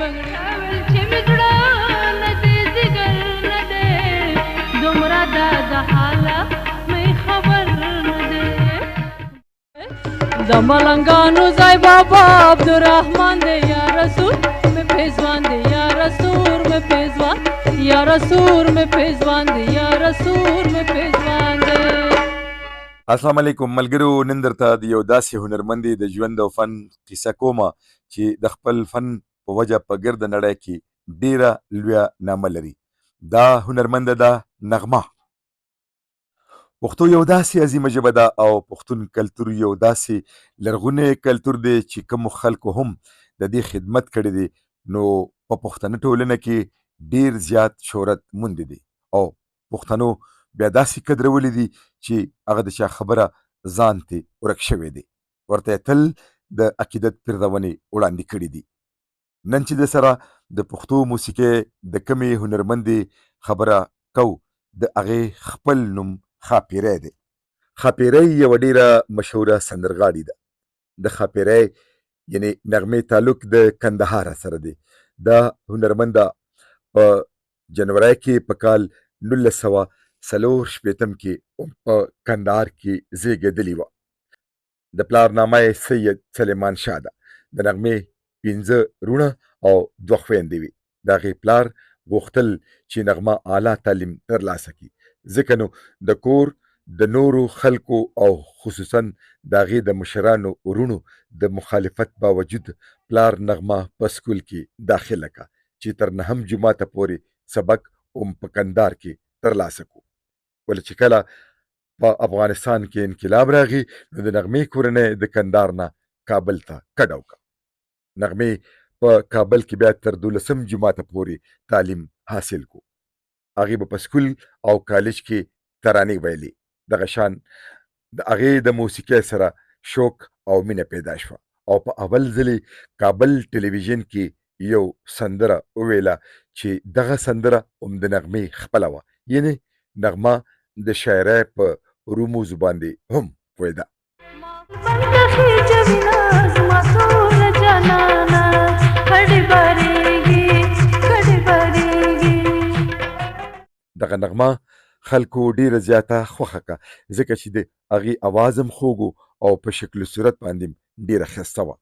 اول چې مې زړه نه دی ځيګر نه دی دومره د حاله مې خبر نه دی د ملنګانو ځای بابا عبدالرحمن دی یا رسول مې پیزوان دی یا رسول مې پیزوان یا رسول مې پیزوان دی یا رسول مې پیزوان دی. السلام علیکم ملګرو، نن درته د یو داسې هنرمندې د ژوند او فن قصه کومه چې د خپل فن په وجه په ګرد نړۍ کې ډیره لویه نامه لري. دا هنرمنده ده نغمه. پښتو یو داسې عظیمه ژبه ده او پښتون کلتور یو داسې لرغونی کلتور دی چې کومو خلکو هم د دې خدمت کړی دی نو په پښتنه ټولنه کې ډیر زیات شهرت موندی دی او پښتنو بیا داسې قدرولي دي چې هغه د چا خبره ځان ته ورک شوی دی، ورته تل د عقیدت پرځونې وړاندې کړي دي. نن چې د سره د پښتو موسیقۍ د کمې هنرمندې خبره کو د هغې خپل نوم ښاپیری دی. ښاپیری یوه ډیره مشهوره سندرغاړې ده. د ښاپیری یعنی نغمې تعلق د کندهار سره دی. دا هنرمنده په جنوري کې په کال 1940 کې په کندهار کې زیږېدلې وه. د پلار نامه یې سید سلیمان شاه ده. د نغمې 15 وروڼه او 2 خویندې وې. د هغې پلار غوښتل چې نغمه اعلی تعلیم ترلاسه کړي، ځکه نو د کور د نورو خلکو او خصوصا د هغې د مشرانو وروڼو د مخالفت باوجود پلار نغمه په سکول کې داخله کړه چې تر 9 جماعته پورې سبق په کندهار کې ترلاسه کړو. ولې چې کله په افغانستان کې انقلاب راغی نو د نغمې کورنۍ د کندهار نه کابل ته کډه وکړه. نغمې په کابل کې بیا تر 12 جماعته پورې تعلیم حاصل کو. هغې به په سکول او کالج کې ترانې ویلې. دغه شان د هغې د موسیقۍ سره شوق او مینه پیدا شوه او په اول ځلې کابل ټلویزیون کې یو سندره وویله چې دغه سندره هم د نغمې خپله وه، یعنې نغمه د شاعرۍ په رموزو باندې هم پوهېده. دغه نغمه خلکو ډیره زیاته خوښه کړه ځکه چې د هغې اواز هم خوږ او په شکل صورت باندې ډیره ښایسته وه.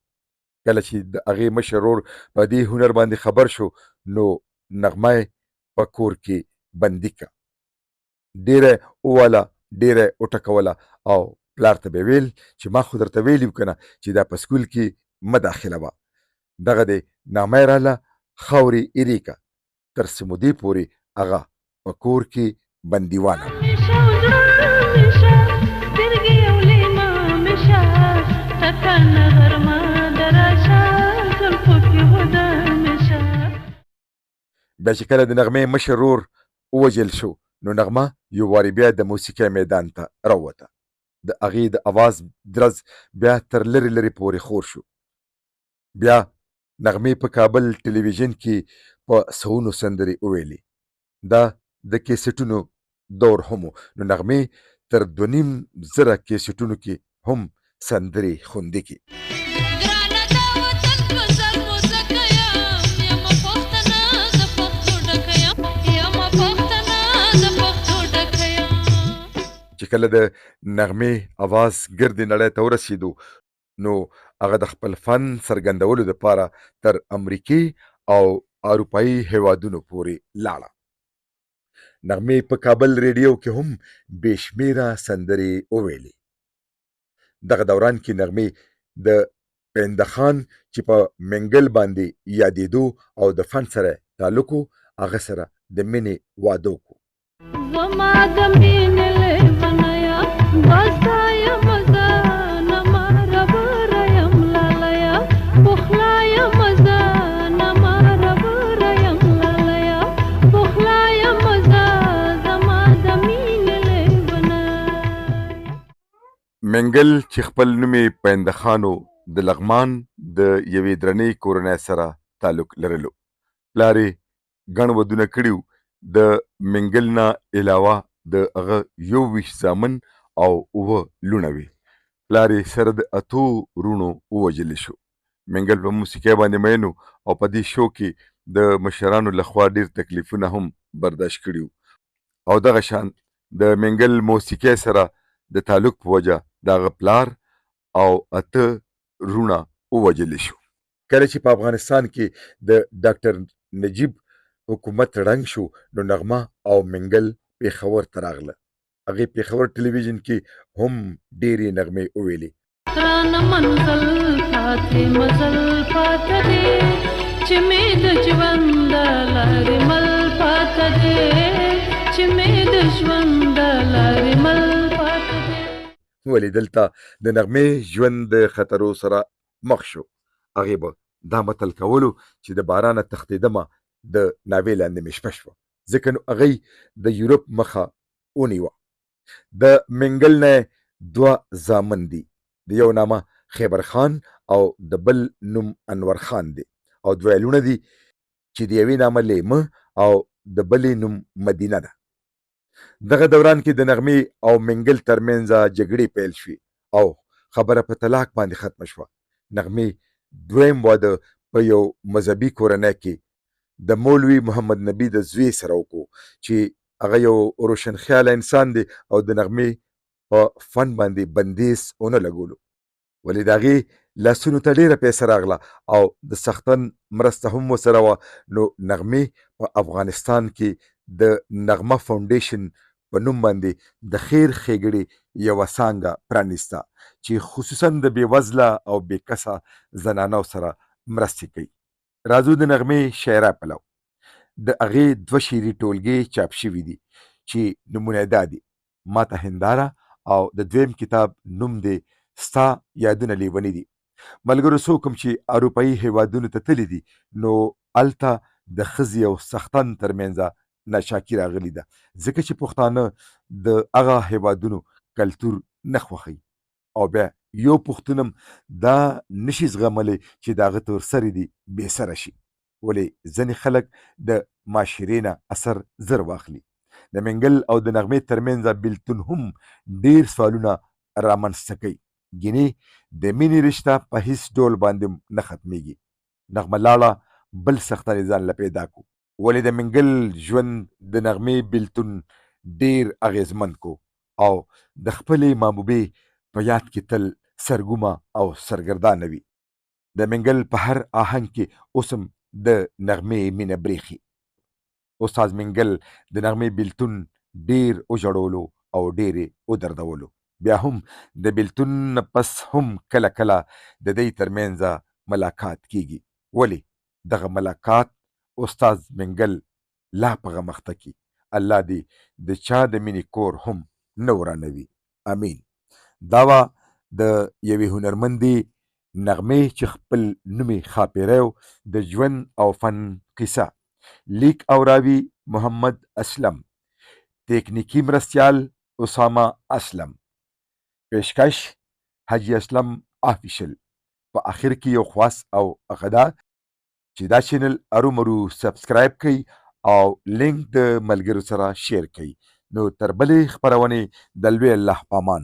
کله چې د هغې مشر ورور په دې هنر باندې خبر شو نو نغمه یې په کور کې بندي کړه. ډیره وواله، ډیره وټکوله او پلار ته به ویل چې ما خو درته ویلي وو که نه چې دا په سکول کې مه داخله وه. دغه د نامه یې راله خاورې ایرې کړه تر څه مودې پورې هغه په کور کې بندیوانه. بیا چې کله د نغمې مشر ورور ووژل شو نو نغمه یو وارې بیا د موسیقۍ میدان ته راووته. د هغې د اواز درز بیا تر لرې لرې پورې خور شو. بیا نغمې په کابل ټلویزیون کې په سوونو سندرې وویلې. دا د کیسټونو دور هم نو نغمې تر 2,500 کیسټونو کې هم سندرې خوندې کړي. چې کله د نغمې اواز ګردې نړۍ ته ورسېدو نو هغه د خپل فن څرګندولو دپاره تر امریکې او اروپایي هیوادونو پورې لاړه. نغمې په کابل ریډیو کې هم بې شمېره سندرې وویلې. دغه دوران کې نغمې د پینده خان چې په منګل باندې یادېدو او د فن سره تعلق و هغه سره د مینې واده وکړو. زما د مینې لیونیا بستا یم زه نما ربره یم لالیه پخلا یم زه نما ربره یم لالیه پخلا یم زه زما د مینې لیونیا. منګل چې خپل نوم یې پینده خانو د لغمان د یوې درنې کورنۍ سره تعلق لرلو. پلار یې ګڼ ودونه کړي د منګل نه علاوه د هغه 21 زامن او 9 لوڼه وې. پلار یې سره د 8 وروڼو ووژلی شو. منګل په موسیقۍ باندې مین او په دې شو کې د مشرانو لخوا ډیر تکلیفونه هم برداشت کړي وو او دغه شان د منګل موسیقۍ سره د تعلق په وجه د هغه پلار او اته رونه ووژل شو. کله چې په افغانستان کې د ډاکټر نجیب حکومت ړنګ شو نو نغمه او منګل پېښور ته راغله. هغې پېښور ټلویزیون کې هم ډېرې نغمې وویلې. رانه منزل پاتې مزل پاته دی چې مې د ژوند د لارې مل پاته دی چې مې د ژوند د لارې مل پاته دی. ولې دلته د نغمې ژوند د خطرو سره مخ شو. هغې به دا متل کولو چې د بارانه تښتېدمه د ناوې لاندې مې شپه شوه، ځکه نو هغې د یورپ مخه ونیوه. د منګل نه دوه زامن دي، د یو نامه خیبر خان او د بل نوم انور خان دی او دوه لونه دي چې د یوې نامه لیمه او د بلې نوم مدینه ده. دغه دوران کې د نغمې او منګل ترمنځ جګړې پیل شوې او خبره په طلاق باندې ختمه شوه. نغمې دویم واده په یو مذهبي کورنۍ کې د مولوي محمد نبي د زوی سره وکړو چې هغه یو روشنخیاله انسان دی او د نغمې په فن باندې بندیز ونه لګولو، ولې د هغې لاسونو ته ډېره پیسه راغله او د سختن مرسته هم ورسره وه. نو نغمې په افغانستان کې د نغمه فاونډیشن په نوم باندې د خیر ښېګړې یوه څانګه پرانیسته چې خصوصا د بېوزله او بېکسه زنانو سره مرستې کوي. راځو د نغمې شاعرۍ پلو. د هغې دوه شعري ټولګې چاپ شوي دي چې نومونه یې دا دي: ماته هنداره او د دویم کتاب نوم دی ستا یادونه لیوني دي. ملګرو څوک هم چې اروپایي هیوادونو ته تللي دي نو هلته د ښځې او سختن ترمنځ ناچاکي راغلې ده، ځکه چې پښتانه د هغه هیوادونو کلتور نه خوښوي او بیا یو پښتون هم دا نشي زغملی چې د هغه تور سرې دي بې سره شي، ولې ځینې خلک د معاشرې نه اثر زر واخلي. د منګل او د نغمې ترمنځ بیلتون هم ډېر سوالونه رامنځته کوي. ګینې د مینې رشته په هیڅ ډول باندې نه ختمیږي. نغمه لاړه بل سختن ځان له پیدا کو، ولې د منګل ژوند د نغمې بیلتون ډېر اغېزمن کو او د خپلې محبوبې په یاد کې تل سرګومه او سرګردانه وي. د منګل په هر آهنګ کې اوس هم د نغمې مینه بریښي. استاد منګل د نغمې بیلتون ډېر وژړولو او ډېرې ودردولو. بیا هم د بیلتون نه پس هم کله کله د دوی ترمنځ ملاقات کیږي، ولې دغه ملاقات استاد منګل لا په غم اخته کړي. الله دې د چا د مینې کور هم نه ورانوي، امین. دا وه د یوې هنرمندې نغمې چې خپل نوم یې ښاپیری و، د ژوند او فن قصه. لیک او راوي محمد اسلم، تکنیکی مرستیال اسامه اسلم، پیشکش حاجی اسلم آفیشل. په آخر کې یو خواست او هغه دا چې دا چینل ارومرو سبسکرایب کړئ او لینک د ملګرو سره شیر کړئ. نو تر بلې خپرونې د لوی الله په امان.